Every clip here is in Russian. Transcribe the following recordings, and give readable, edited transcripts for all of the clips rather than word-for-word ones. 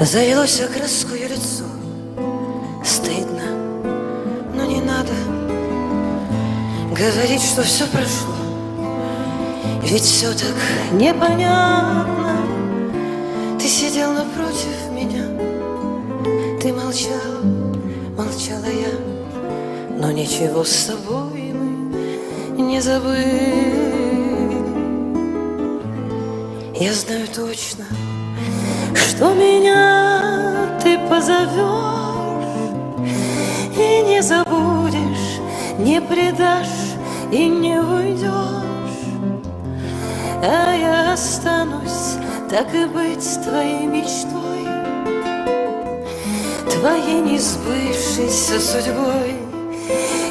Залилось краской лицо. Стыдно, но не надо говорить, что все прошло. Ведь все так непонятно. Ты сидел напротив меня, ты молчал, молчала я, но ничего с тобой мы не забыли. Я знаю точно, что меня ты позовешь и не забудешь, не предашь и не уйдешь. А я останусь, так и быть, твоей мечтой, твоей несбывшейся судьбой.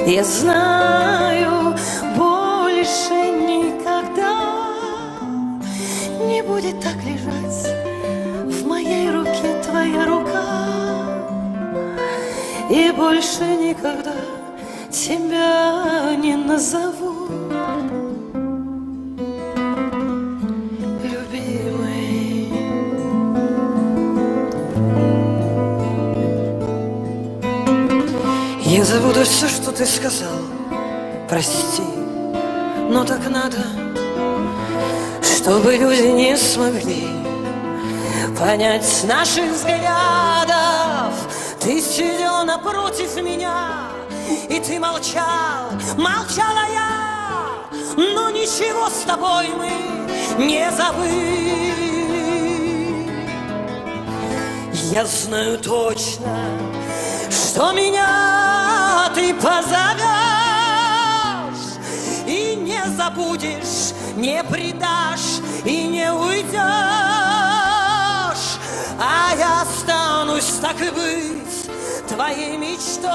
Я знаю, больше никогда не будет так лежать в моей руке твоя рука, и больше никогда тебя не назову любимой. Я забуду все, что ты сказал, прости, но так надо, чтобы люди не смогли понять с наших взглядов. Ты сидел напротив меня, и ты молчал, молчала я, но ничего с тобой мы не забыли. Я знаю точно, что меня ты позовешь и не забудешь, не предашь и не уйдешь. А я останусь, так и быть, твоей мечтой,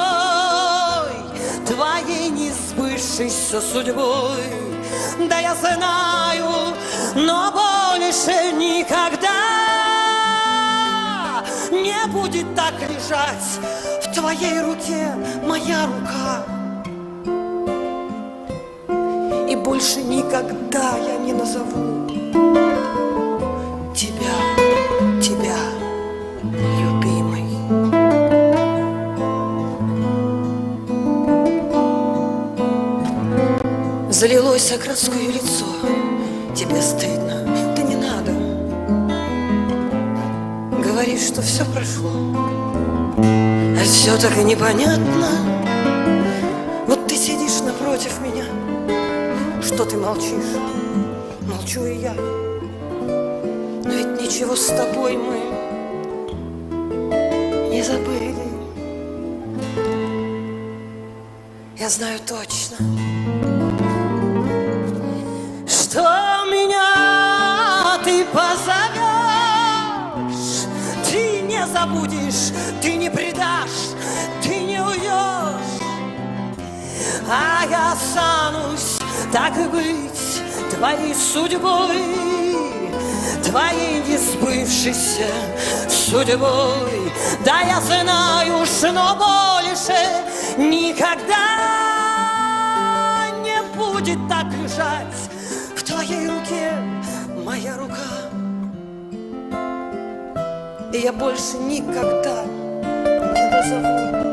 твоей несбывшейся судьбой. Да я знаю, но больше никогда не будет так лежать в твоей руке моя рука. И больше никогда я не назову тебя любимой. Залилось краской лицо. Тебе стыдно, да не надо говорить, что все прошло. А все так и непонятно. Вот ты сидишь напротив меня, что ты молчишь? Молчу и я. Но ведь ничего с тобой мы не забыли. Я знаю точно, что меня ты позовешь, ты не забудешь, ты не предашь, ты не уйдешь. А я останусь, так и быть, твоей судьбой, твоей несбывшейся судьбой. Да я знаю, но больше никогда не будет так лежать в твоей руке моя рука. И я больше никогда не назову